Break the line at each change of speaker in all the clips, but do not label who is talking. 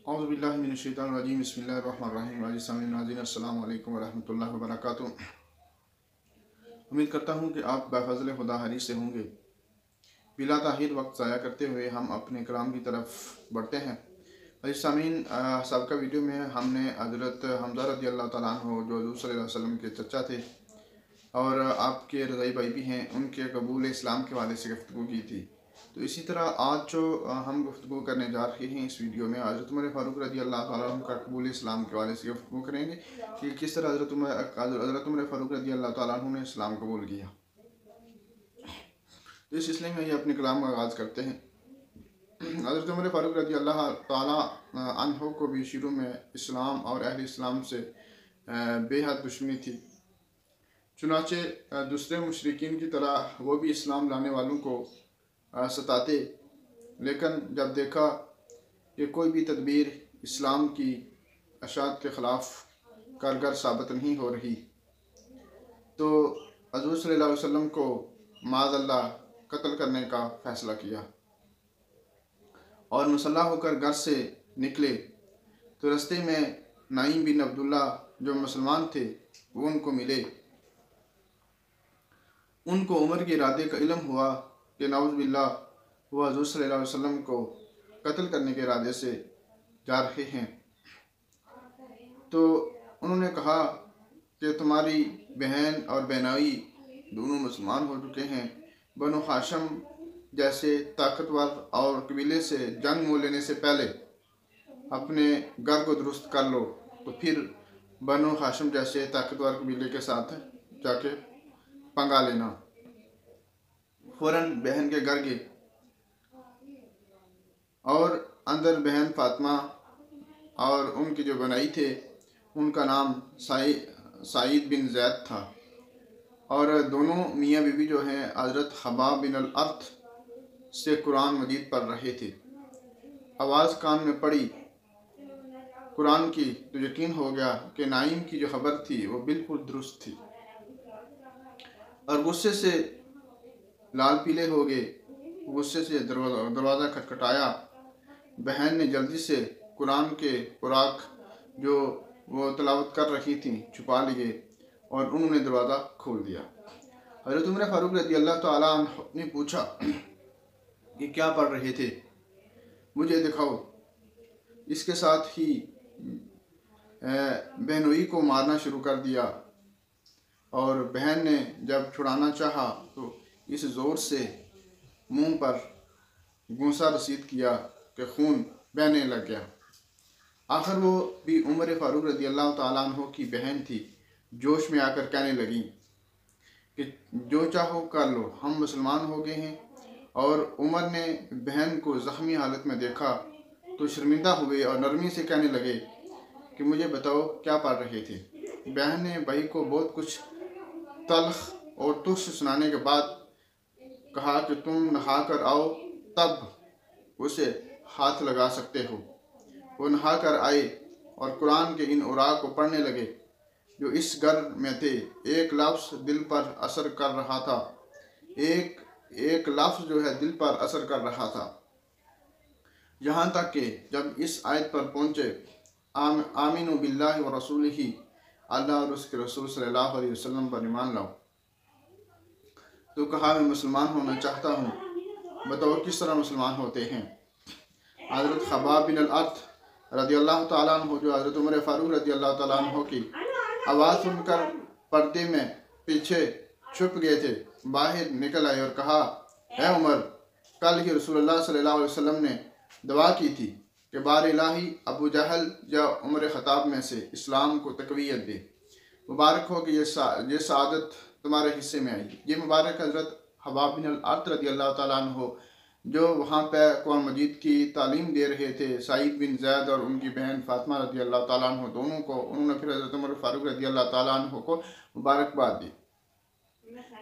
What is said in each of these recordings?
औज़ुबिल्लाहिमिनश्शैतानिर्रजीम बिस्मिल्लाहिर्रहमानिर्रहीम अस्सलामु अलैकुम वरहमतुल्लाहि वबरकातुहू। उम्मीद करता हूँ कि आप बफ़ज़ल खुदा हरी से होंगे। बिला ताख़ीर वक्त ज़ाया करते हुए हम अपने कलाम की तरफ बढ़ते हैं। अज़ीज़ सामीन, सबका वीडियो में हमने हज़रत हमज़ा रज़ियल्लाहु तआला अन्हु जो हुज़ूर सल्लल्लाहु अलैहि वसल्लम के चचा थे और आपके रज़ाई भाई भी हैं, उनके कबूल इस्लाम के हवाले से गुफ्तगू की थी। तो इसी तरह आज जो हम गुफ्तगू करने जा रहे हैं इस वीडियो में हज़रत उमर फ़ारूक रज़ियल्लाहु तआला अन्हु का कबूल इस्लाम के हवाले से गुफ्तगू करेंगे कि किस तरह हज़रत उमर फ़ारूक रज़ियल्लाहु तआला अन्हु ने इस्लाम कबूल किया। तो इस सिलसिले में ये अपने कलाम का आगाज़ करते हैं। हज़रत उमर फ़ारूक रज़ियल्लाहु तआला अन्हु को भी शुरू में इस्लाम और अहले इस्लाम से बेहद दुश्मनी थी। चुनाचे दूसरे मुशरिकीन की तरह वो भी इस्लाम लाने वालों को सताते, लेकिन जब देखा कि कोई भी तदबीर इस्लाम की अशात के ख़िलाफ़ कारगर साबित नहीं हो रही, तो हज़रत सल्लल्लाहु अलैहि वसल्लम को माज़अल्लाह कत्ल करने का फ़ैसला किया और मुसल्लह होकर घर से निकले तो रास्ते में नाइम बिन अब्दुल्ला जो मुसलमान थे वो उनको मिले। उनको उमर के इरादे का इल्म हुआ कि नाउज़ुबिल्लाह वो हज़रत सल्लल्लाहु अलैहि वसल्लम को कत्ल करने के इरादे से जा रहे हैं। तो उन्होंने कहा कि तुम्हारी बहन और बहनोई दोनों मुसलमान हो चुके हैं, बनो हाशम जैसे ताकतवर और कबीले से जंग मोल लेने से पहले अपने घर को दुरुस्त कर लो, तो फिर बनो हाशम जैसे ताकतवर कबीले के साथ जाके पंगा लेना। फ़ौरन बहन के घर गए और अंदर बहन फातिमा और उनके जो बनाई थे उनका नाम साइद बिन ज़ैद था और दोनों मियाँ बीवी जो हैं हज़रत हबाब बिन अल-अर्थ से कुरान मजीद पढ़ रहे थे। आवाज़ कान में पड़ी कुरान की तो यकीन हो गया कि नाइम की जो खबर थी वो बिल्कुल दुरुस्त थी और गुस्से से लाल पीले हो गए। गुस्से से दरवाज़ा खटखटाया। बहन ने जल्दी से कुरान के कुराक जो वो तलावत कर रही थी छुपा लिए और उन्होंने दरवाज़ा खोल दिया। हज़रत उमर फ़ारूक रज़ियल्लाहु तआला अन्हु ने पूछा कि क्या पढ़ रहे थे, मुझे दिखाओ। इसके साथ ही बहनोई को मारना शुरू कर दिया और बहन ने जब छुड़ाना चाहा तो इस ज़ोर से मुंह पर गूंसा रसीद किया कि खून बहने लग गया। आखिर वो भी उमर फ़ारूक रज़ियल्लाहु तआला अन्हु की बहन थी। जोश में आकर कहने लगी कि जो चाहो कर लो, हम मुसलमान हो गए हैं। और उमर ने बहन को ज़ख्मी हालत में देखा तो शर्मिंदा हुए और नरमी से कहने लगे कि मुझे बताओ क्या पढ़ रहे थे। बहन ने भाई को बहुत कुछ तल्ख और तुच्छ सुनाने के बाद कहा कि तुम नहा कर आओ तब उसे हाथ लगा सकते हो। वो नहा कर आए और कुरान के इन औराक को पढ़ने लगे जो इस घर में थे। एक लफ्ज़ दिल पर असर कर रहा था, एक लफ्ज़ जो है दिल पर असर कर रहा था, यहाँ तक कि जब इस आयत पर पहुँचे आमीनु बिल्लाहि व रसूलिही, अल्लाह और उसके रसूल सल्लल्लाहु अलैहि वसल्लम पर ईमान लाओ, तो कहा मैं मुसलमान होना चाहता हूँ, बताओ किस तरह मुसलमान होते हैं। हज़रत हबाब बिन अल-अर्थ रज़ियल्लाहु तआला अन्हु जो हज़रत उमर फ़ारूक रज़ियल्लाहु तआला अन्हु की आवाज़ सुनकर पर्दे में पीछे छुप गए थे, बाहर निकल आए और कहा, है उमर, कल ही रसूलुल्लाह सल्लल्लाहु अलैहि वसल्लम ने दुआ की थी कि बार इलाही अबू जहल या उमर ख़त्ताब में से इस्लाम को तक़वियत दे। मुबारक हो कि ये सआदत तुम्हारे हिस्से में आई। ये मुबारक हज़रत हबाब बिन अल-अर्थ रज़ियल्लाहु तआला अन्हु जो वहाँ पर कुरान मजीद की तालीम दे रहे थे, साइद बिन ज़ैद और उनकी बहन फातिमा रज़ियल्लाहु तआला अन्हु दोनों को, उन्होंने फिर हज़रत उमर फ़ारूक रज़ियल्लाहु तआला अन्हु को मुबारकबाद दी।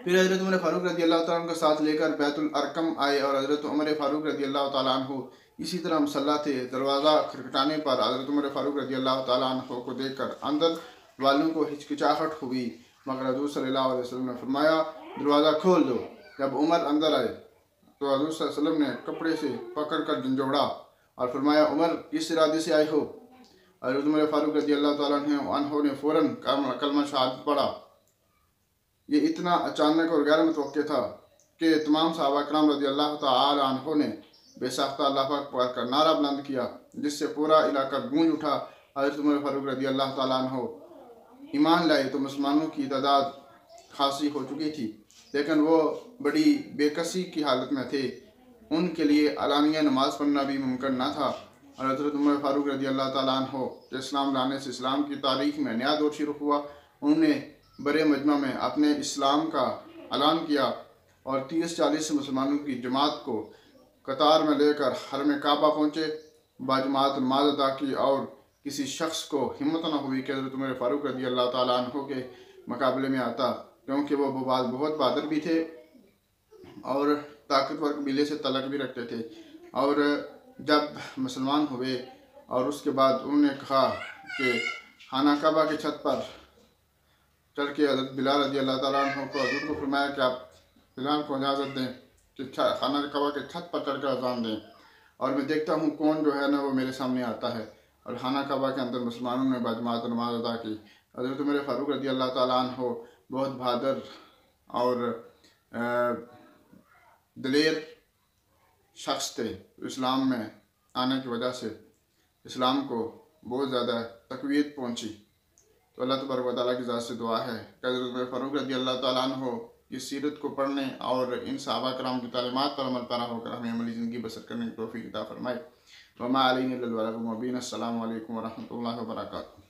फिर हज़रत उमर फ़ारूक रज़ियल्लाहु तआला अन्हु का साथ लेकर बैतुल अरकम आए और हज़रत उमर फ़ारूक रज़ियल्लाहु तआला अन्हु इसी तरह मुसल्ला थे। दरवाज़ा खटखटाने पर हज़रत उमर फ़ारूक रज़ियल्लाहु तआला अन्हु को देखकर अंदर वालों को हिचकिचाहट हुई, मगर हज़रत सल्लल्लाहु अलैहि वसल्लम ने फरमाया दरवाज़ा खोल दो। जब उमर अंदर आए तो हज़रत सल्लल्लाहु अलैहि वसल्लम ने कपड़े से पकड़कर झंझोड़ा और फरमाया उमर किस इरादे से आए हो। हज़रत उमर फ़ारूक रज़ी अल्लाह तआला अन्हु ने फ़ौरन कलमा शहादत पढ़ा। ये इतना अचानक और गैर मुतवक्के था कि तमाम सहाबा कराम रज़ी अल्लाह तआला अन्हु ने बेसाख्ता अल्लाहु अकबर का नारा बुलंद किया, जिससे पूरा इलाका गूंज उठा। हज़रत उमर फ़ारूक रज़ी अल्लाह तआला अन्हु ईमान लाए तो मुसलमानों की तादाद खासी हो चुकी थी, लेकिन वो बड़ी बेकसी की हालत में थे। उनके लिए अलानिया नमाज पढ़ना भी मुमकिन न था। और हज़रत उमर फ़ारूक रज़ी अल्लाह तआला अन्हु के इस्लाम लाने से इस्लाम की तारीख़ में नया दौर शुरू हुआ। उन्होंने बड़े मजमा में अपने इस्लाम का ऐलान किया और 30-40 मुसलमानों की जमात को कतार में लेकर हरम काबा पहुँचे, बाजमात नमाज अदा की और किसी शख्स को हिम्मत न हुई कि हज़रत उमर फ़ारूक रज़ी अल्लाह तआला अन्हु के मुकाबले में आता, क्योंकि वो बहुत बहादुर भी थे और ताकतवर कबीले से तलक भी रखते थे। और जब मुसलमान हुए और उसके बाद उन्होंने कहा कि खाना काबा की छत पर चढ़ के हज़रत बिलाल रज़ी अल्लाह तआला अन्हु को हज़ूर को फरमाया कि आप बिलाल को इजाज़त दें कि खाना काबा के छत पर चढ़ कर अज़ान दें, और मैं देखता हूँ कौन जो है ना वो मेरे सामने आता है। और खाना काबा के अंदर मुसलमानों ने बाजमात नमाज अदा की। हज़रत उमर फ़ारूक रज़ी अल्लाह तआला अन्हु बहुत बहादुर और दिलेर शख्स थे। इस्लाम में आने की वजह से इस्लाम को बहुत ज़्यादा तक़वीयत पहुँची। तो अल्लाह तबारक व तआला की ज़ात से दुआ है कि हज़रत उमर फ़ारूक रज़ी अल्लाह तआला अन्हु की सीरत को पढ़ने और इन सहाबा कराम की तालीमात पर अमल पैरा होकर हमें अमली ज़िंदगी बसर करने की तौफ़ीक़ अता फ़रमाए। वमा अलैना इल्लल बलागुल मुबीन। अस्सलामु अलैकुम व रहमतुल्लाहि व बरकातुहू।